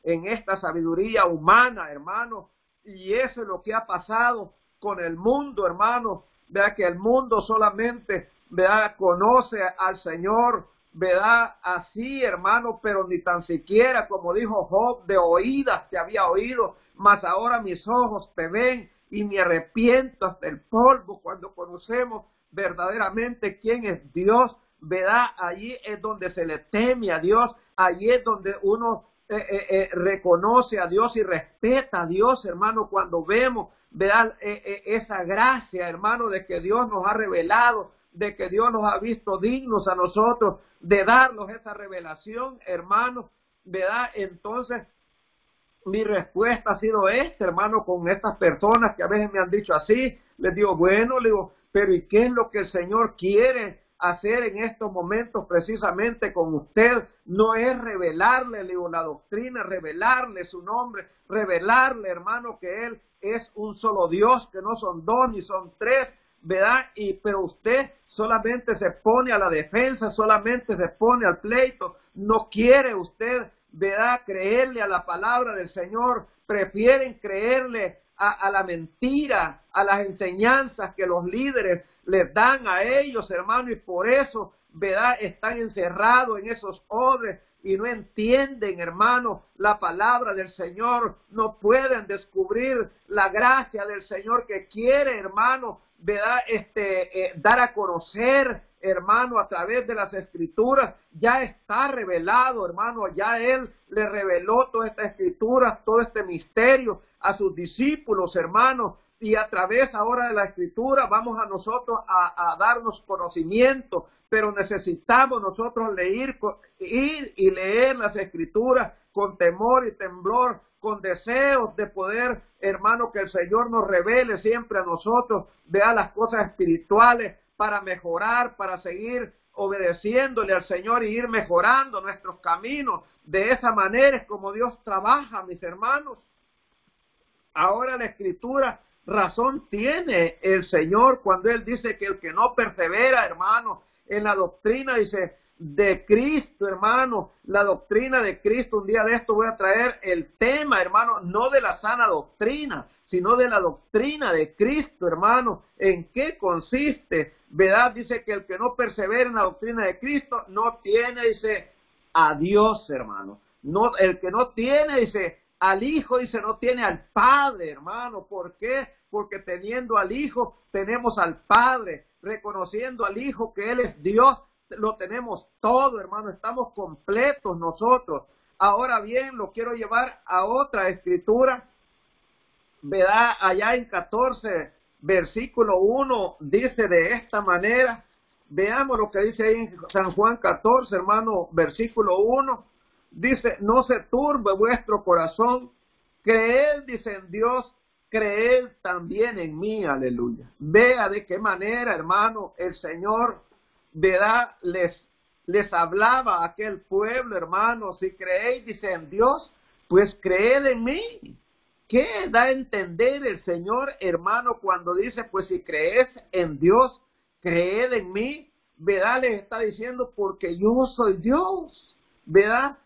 en esta sabiduría humana, hermano. Y eso es lo que ha pasado con el mundo, hermano, ¿verdad?, que el mundo solamente, ¿verdad?, conoce al Señor, ¿verdad?, así, hermano, pero ni tan siquiera, como dijo Job, de oídas te había oído, mas ahora mis ojos te ven y me arrepiento hasta el polvo. Cuando conocemos verdaderamente quién es Dios, ¿verdad?, allí es donde se le teme a Dios, allí es donde uno reconoce a Dios y respeta a Dios, hermano, cuando vemos, ¿verdad?, esa gracia, hermano, de que Dios nos ha revelado, de que Dios nos ha visto dignos a nosotros de darnos esa revelación, hermano, ¿verdad? Entonces, mi respuesta ha sido esta, hermano, con estas personas que a veces me han dicho así. Les digo, bueno, le digo, pero ¿y qué es lo que el Señor quiere hacer en estos momentos precisamente con usted? No es revelarle, le digo, la doctrina, revelarle su nombre, revelarle, hermano, que Él es un solo Dios, que no son dos ni son tres, ¿verdad? Pero usted solamente se pone a la defensa, solamente se pone al pleito, no quiere usted, ¿verdad?, creerle a la palabra del Señor, prefieren creerle a la mentira, a las enseñanzas que los líderes les dan a ellos, hermano, y por eso, ¿verdad?, están encerrados en esos odres y no entienden, hermano, la palabra del Señor, no pueden descubrir la gracia del Señor que quiere, hermano, ¿verdad?, dar a conocer, hermano, a través de las Escrituras. Ya está revelado, hermano, ya Él le reveló toda esta Escritura, todo este misterio a sus discípulos, hermano, y a través ahora de la Escritura vamos a nosotros a darnos conocimiento, pero necesitamos nosotros ir y leer las Escrituras con temor y temblor, con deseos de poder, hermano, que el Señor nos revele siempre a nosotros, vea las cosas espirituales para mejorar, para seguir obedeciéndole al Señor y ir mejorando nuestros caminos. De esa manera es como Dios trabaja, mis hermanos. Ahora la Escritura, razón tiene el Señor cuando Él dice que el que no persevera, hermano, en la doctrina, dice, de Cristo, hermano, la doctrina de Cristo. Un día de esto voy a traer el tema, hermano, no de la sana doctrina, sino de la doctrina de Cristo, hermano. ¿En qué consiste? ¿Verdad? Dice que el que no persevera en la doctrina de Cristo no tiene, dice, a Dios, hermano. No, el que no tiene, dice, al Hijo, dice, no tiene al Padre, hermano. ¿Por qué? Porque teniendo al Hijo, tenemos al Padre. Reconociendo al Hijo que Él es Dios, lo tenemos todo, hermano. Estamos completos nosotros. Ahora bien, lo quiero llevar a otra escritura, ¿verdad? Allá en 14, versículo 1, dice de esta manera. Veamos lo que dice ahí en San Juan 14, hermano, versículo 1. Dice, no se turbe vuestro corazón, creed, dice, en Dios, creed también en mí, aleluya. Vea de qué manera, hermano, el Señor, ¿verdad?, les hablaba a aquel pueblo, hermano. Si creéis, dice, en Dios, pues creed en mí. ¿Qué da a entender el Señor, hermano, cuando dice, pues si crees en Dios, creed en mí? ¿Verdad? Les está diciendo, porque yo soy Dios, ¿verdad?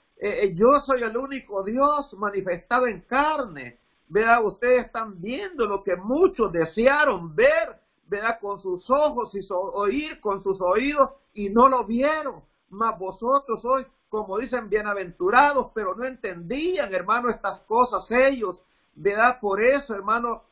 Yo soy el único Dios manifestado en carne, ¿verdad? Ustedes están viendo lo que muchos desearon ver, ¿verdad?, con sus ojos y oír con sus oídos y no lo vieron. Mas vosotros sois, como dicen, bienaventurados, pero no entendían, hermano, estas cosas ellos, ¿verdad? Por eso, hermano,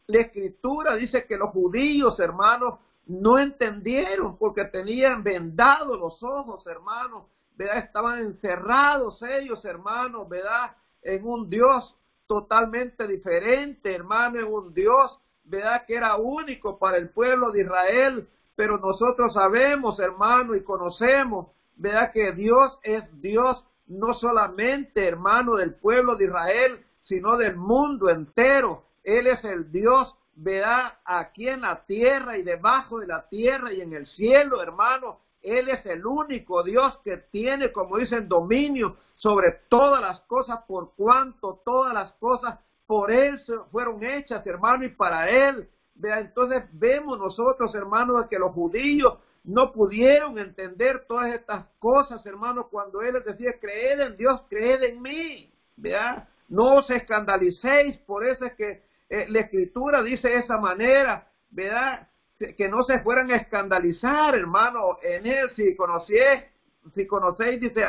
la Escritura dice que los judíos, hermano, no entendieron porque tenían vendados los ojos, hermano, ¿verdad? Estaban encerrados ellos, hermano, ¿verdad?, en un Dios totalmente diferente, hermano, en un Dios, ¿verdad?, que era único para el pueblo de Israel. Pero nosotros sabemos, hermano, y conocemos, ¿verdad?, que Dios es Dios no solamente, hermano, del pueblo de Israel, sino del mundo entero. Él es el Dios, ¿verdad?, aquí en la tierra y debajo de la tierra y en el cielo, hermano. Él es el único Dios que tiene, como dicen, dominio sobre todas las cosas, por cuanto todas las cosas por Él fueron hechas, hermano, y para Él. ¿Verdad? Entonces vemos nosotros, hermano, que los judíos no pudieron entender todas estas cosas, hermano, cuando Él les decía, creed en Dios, creed en mí, ¿verdad? No os escandalicéis, por eso es que la Escritura dice de esa manera, ¿verdad? Que no se fueran a escandalizar, hermano, en Él. Si conocéis, dice,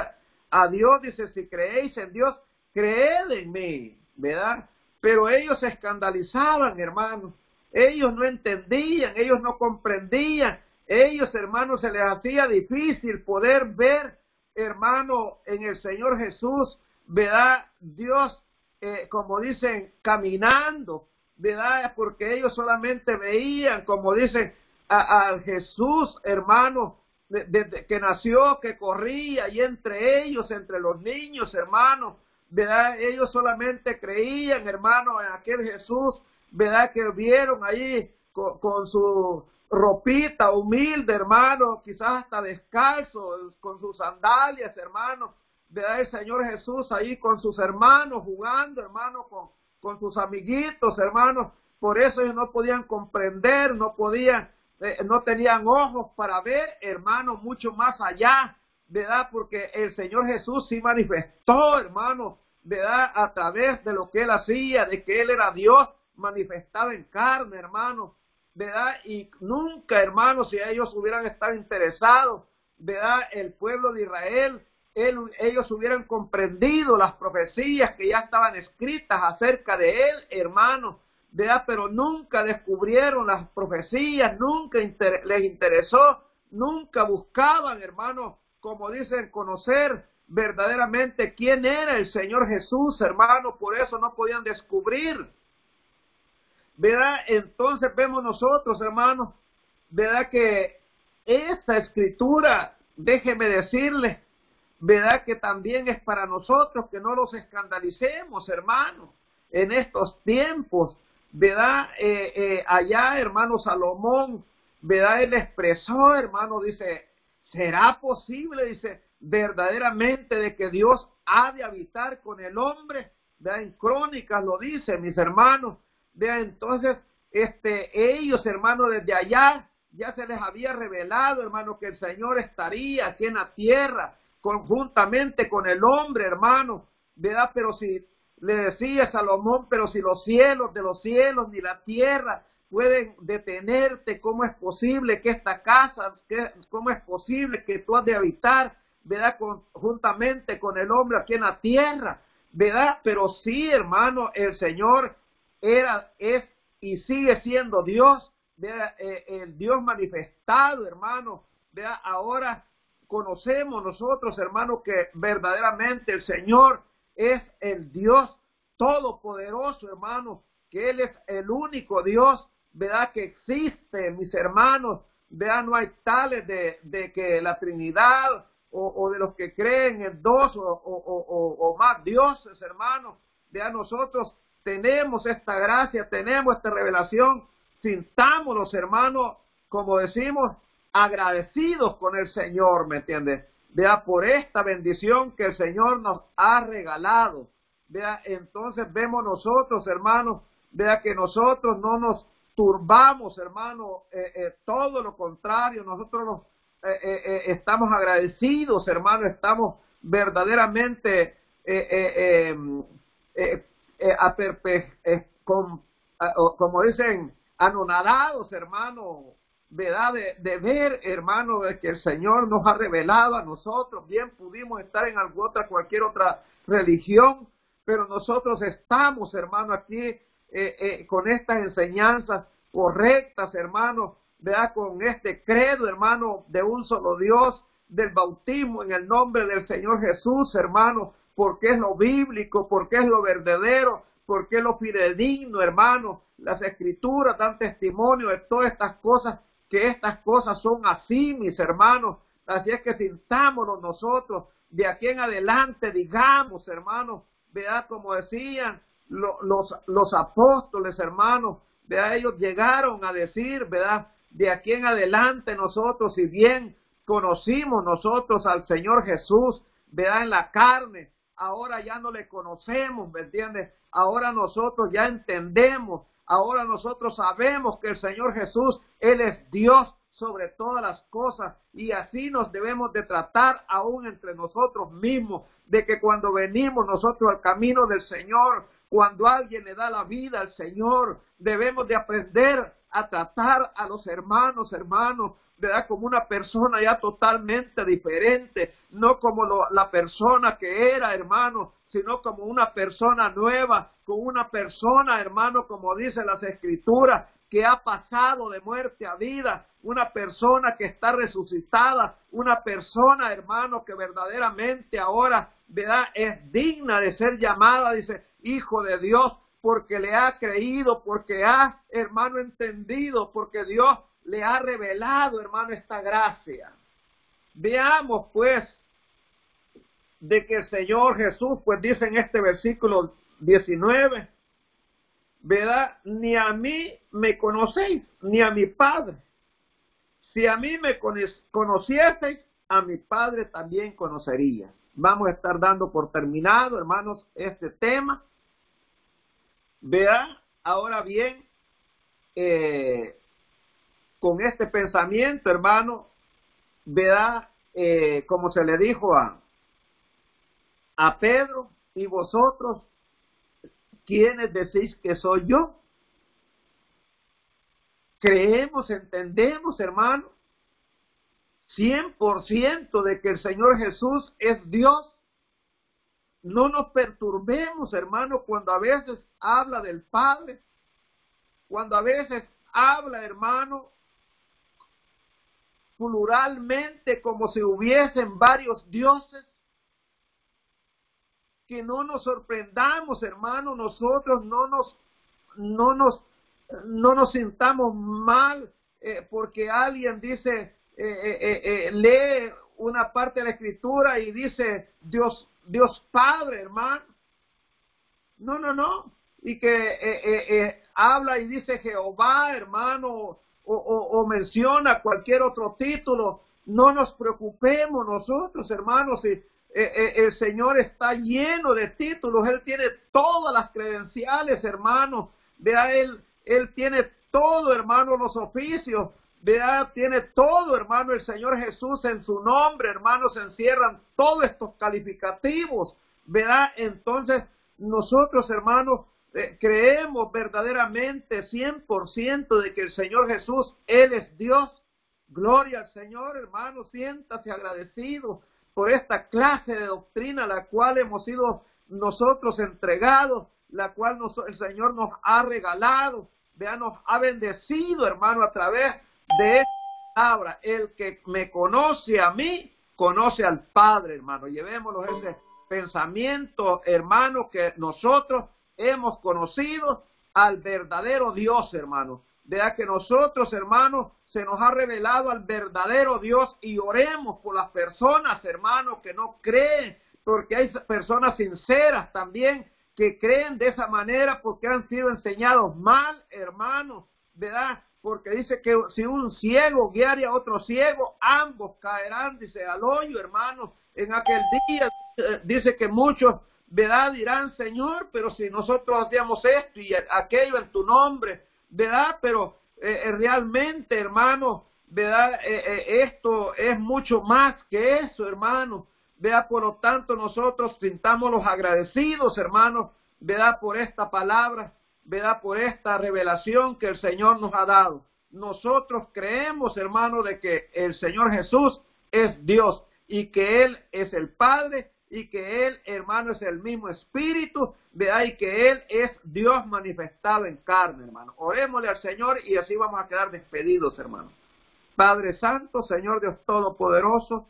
a Dios, dice, si creéis en Dios, creed en mí, ¿verdad? Pero ellos se escandalizaban, hermano. Ellos no entendían, ellos no comprendían. Ellos, hermano, se les hacía difícil poder ver, hermano, en el Señor Jesús, ¿verdad? Dios, como dicen, caminando, ¿verdad? Porque ellos solamente veían, como dicen, a Jesús, hermano, desde que nació, que corría, y entre ellos, entre los niños, hermano, ¿verdad? Ellos solamente creían, hermano, en aquel Jesús, ¿verdad?, que vieron ahí con su ropita humilde, hermano, quizás hasta descalzo, con sus sandalias, hermano, ¿verdad? El Señor Jesús ahí con sus hermanos jugando, hermano, con sus amiguitos, hermano. Por eso ellos no podían comprender, no tenían ojos para ver, hermano, mucho más allá, ¿verdad? Porque el Señor Jesús sí manifestó, hermano, ¿verdad?, a través de lo que Él hacía, de que Él era Dios manifestado en carne, hermano, ¿verdad? Y nunca, hermano, si ellos hubieran estado interesados, ¿verdad?, el pueblo de Israel, ellos hubieran comprendido las profecías que ya estaban escritas acerca de Él, hermano, ¿verdad? Pero nunca descubrieron las profecías, nunca les interesó, nunca buscaban, hermano, como dicen, conocer verdaderamente quién era el Señor Jesús, hermano. Por eso no podían descubrir, ¿verdad? Entonces vemos nosotros, hermanos, ¿verdad?, que esta escritura, déjeme decirles, ¿verdad?, que también es para nosotros, que no los escandalicemos, hermanos, en estos tiempos, ¿verdad? Allá, hermano Salomón, ¿verdad?, él expresó, hermano, dice, ¿será posible, dice, verdaderamente de que Dios ha de habitar con el hombre? ¿Verdad? En Crónicas lo dice, mis hermanos. ¿Verdad? Entonces, ellos, hermanos, desde allá ya se les había revelado, hermano, que el Señor estaría aquí en la tierra, conjuntamente con el hombre, hermano, ¿verdad? Pero si, le decía Salomón, pero si los cielos de los cielos ni la tierra pueden detenerte, ¿cómo es posible que esta casa, cómo es posible que tú has de habitar, ¿verdad?, juntamente con el hombre aquí en la tierra, ¿verdad? Pero sí, hermano, el Señor es y sigue siendo Dios, ¿verdad? El Dios manifestado, hermano, ¿verdad? Ahora conocemos nosotros, hermano, que verdaderamente el Señor es el Dios todopoderoso, hermano, que Él es el único Dios, ¿verdad?, que existe, mis hermanos, ¿verdad? No hay tales de que la Trinidad o de los que creen en dos o más dioses, hermanos, ¿verdad? Nosotros tenemos esta gracia, tenemos esta revelación, sintámonos, hermanos, como decimos, agradecidos con el Señor, ¿me entiendes? Vea, por esta bendición que el Señor nos ha regalado. Vea, entonces vemos nosotros, hermanos, vea que nosotros no nos turbamos, hermano, todo lo contrario, nosotros estamos agradecidos, hermano, estamos verdaderamente como dicen, anonadados, hermano, ¿verdad? De ver, hermano, de que el Señor nos ha revelado a nosotros. Bien pudimos estar en cualquier otra religión, pero nosotros estamos, hermano, aquí con estas enseñanzas correctas, hermano, ¿verdad? Con este credo, hermano, de un solo Dios, del bautismo en el nombre del Señor Jesús, hermano, porque es lo bíblico, porque es lo verdadero, porque es lo fidedigno, hermano. Las Escrituras dan testimonio de todas estas cosas, que estas cosas son así, mis hermanos, Así es que sintámonos nosotros, de aquí en adelante, digamos, hermanos, ¿verdad? Como decían los apóstoles, hermanos, ¿verdad? Ellos llegaron a decir, ¿verdad? De aquí en adelante nosotros, si bien conocimos nosotros al Señor Jesús, ¿verdad? En la carne, ahora ya no le conocemos, ¿me entiendes? Ahora nosotros ya entendemos, ahora nosotros sabemos que el Señor Jesús, Él es Dios sobre todas las cosas, y así nos debemos de tratar aún entre nosotros mismos, de que cuando venimos nosotros al camino del Señor, cuando alguien le da la vida al Señor, debemos de aprender a tratar a los hermanos, ¿verdad? Como una persona ya totalmente diferente, no como la persona que era, hermano, sino como una persona nueva, como una persona, hermano, como dice las Escrituras, que ha pasado de muerte a vida, una persona que está resucitada, una persona, hermano, que verdaderamente ahora, ¿verdad? Es digna de ser llamada, dice, hijo de Dios, porque le ha creído, porque ha, hermano, entendido, porque Dios le ha revelado, hermano, esta gracia. Veamos, pues, de que el Señor Jesús, pues dice en este versículo 19, ¿verdad? Ni a mí me conocéis, ni a mi Padre. Si a mí me conocieseis, a mi Padre también conocerías. Vamos a estar dando por terminado, hermanos, este tema. ¿Verdad? Ahora bien, con este pensamiento, hermano, ¿verdad? Como se le dijo a Pedro, y vosotros, ¿quiénes decís que soy yo? Creemos, entendemos, hermano, 100% de que el Señor Jesús es Dios. No nos perturbemos, hermano, cuando a veces habla del Padre, cuando a veces habla, hermano, pluralmente, como si hubiesen varios dioses. Que no nos sorprendamos, hermano, nosotros no nos sintamos mal porque alguien dice, lee una parte de la Escritura y dice Dios Padre, hermano. No. Y que habla y dice Jehová, hermano, o menciona cualquier otro título. No nos preocupemos nosotros, hermanos, si el Señor está lleno de títulos. Él tiene todas las credenciales, hermano. Vea, Él tiene todo, hermano, los oficios. Vea, tiene todo, hermano. El Señor Jesús, en su nombre, hermano, se encierran todos estos calificativos. Vea, entonces nosotros, hermanos, creemos verdaderamente 100% de que el Señor Jesús, Él es Dios. Gloria al Señor, hermano, siéntase agradecido por esta clase de doctrina, la cual hemos sido nosotros entregados, la cual el Señor nos ha regalado, vea, nos ha bendecido, hermano, a través de esta palabra. El que me conoce a mí, conoce al Padre, hermano. Llevémonos ese pensamiento, hermano, que nosotros hemos conocido al verdadero Dios, hermano. Vea que nosotros, hermanos, se nos ha revelado al verdadero Dios, y oremos por las personas, hermanos, que no creen, porque hay personas sinceras también que creen de esa manera porque han sido enseñados mal, hermanos, ¿verdad? Porque dice que si un ciego guiare a otro ciego, ambos caerán, dice, al hoyo, hermanos. En aquel día dice que muchos, ¿verdad? Dirán, Señor, pero si nosotros hacíamos esto y aquello en tu nombre, ¿verdad? Pero realmente, hermano, ¿verdad? Esto es mucho más que eso, hermano. ¿Verdad? Por lo tanto, nosotros sintámonos agradecidos, hermanos, ¿verdad? Por esta palabra, ¿verdad? Por esta revelación que el Señor nos ha dado. Nosotros creemos, hermano, de que el Señor Jesús es Dios y que Él es el Padre y que Él, hermano, es el mismo Espíritu, ¿verdad? Y que Él es Dios manifestado en carne, hermano. Orémosle al Señor y así vamos a quedar despedidos, hermano. Padre Santo, Señor Dios Todopoderoso,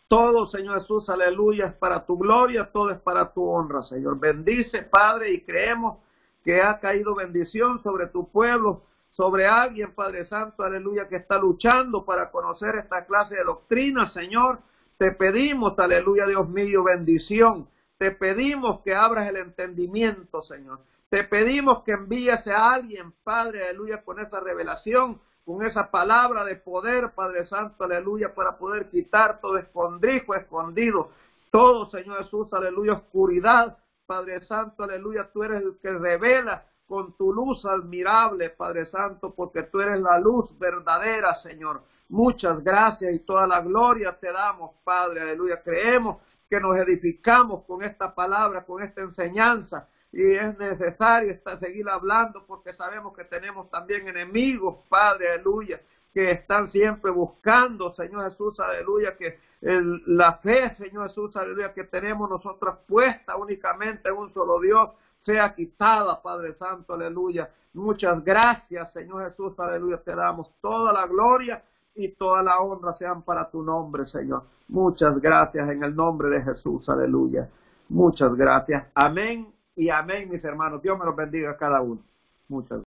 todo, Señor Jesús, aleluya, es para tu gloria, todo es para tu honra, Señor. Bendice, Padre, y creemos que ha caído bendición sobre tu pueblo, sobre alguien, Padre Santo, aleluya, que está luchando para conocer esta clase de doctrina, Señor. Te pedimos, aleluya, Dios mío, bendición. Te pedimos que abras el entendimiento, Señor. Te pedimos que envíes a alguien, Padre, aleluya, con esa revelación, con esa palabra de poder, Padre Santo, aleluya, para poder quitar todo escondrijo escondido, todo, Señor Jesús, aleluya, oscuridad, Padre Santo, aleluya, tú eres el que revela con tu luz admirable, Padre Santo, porque tú eres la luz verdadera, Señor. Muchas gracias y toda la gloria te damos, Padre, aleluya. Creemos que nos edificamos con esta palabra, con esta enseñanza, y es necesario seguir hablando porque sabemos que tenemos también enemigos, Padre, aleluya, que están siempre buscando, Señor Jesús, aleluya, que la fe, Señor Jesús, aleluya, que tenemos nosotros puesta únicamente en un solo Dios, sea quitada, Padre Santo, aleluya. Muchas gracias, Señor Jesús, aleluya, te damos toda la gloria y toda la honra sean para tu nombre, Señor. Muchas gracias en el nombre de Jesús, aleluya. Muchas gracias. Amén y amén, mis hermanos. Dios me los bendiga a cada uno. Muchas gracias.